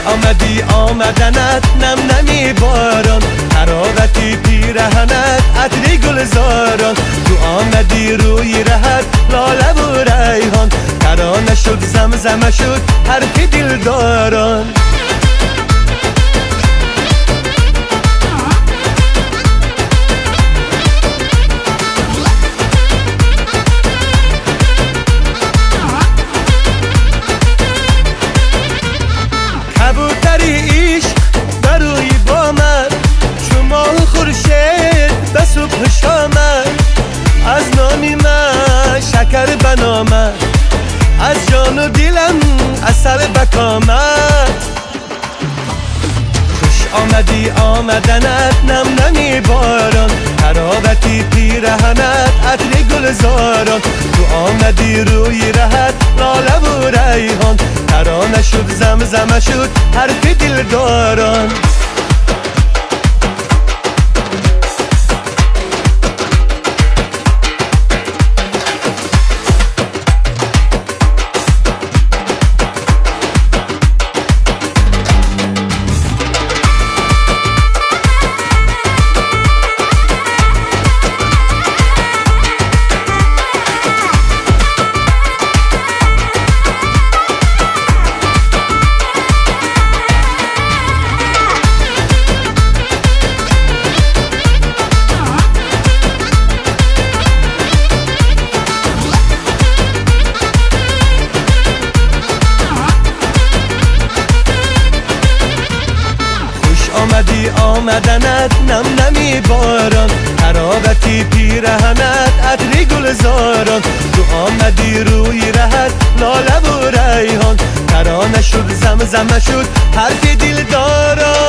آمدی آمدنت نم نمی باران، حرارتی پیرهنت عطر گلزاران. تو آمدی روی رهت لاله و ریحان، ترانه شد زمزمه شد حرف دلداران. کبوتری عشق بر روی بامد، چو ماه خورشید به صبح شامد. از نانی من شکر بنامد، از جان و دلم اثر بکامد. خوش آمدی آمدنت نم نمی باران، حرارتی پیرهنت عطر گلزاران. تو آمدی روی رهت لاله و ریحان، ترانه شد زمزمه شد حرف دلداران. آمدی آمدنت نم نمی باران، حرارتی پیرهنت عطر گلزاران. تو آمدی روی رهت لاله و ریحان، ترانه شد زمزمه شد حرف دلداران.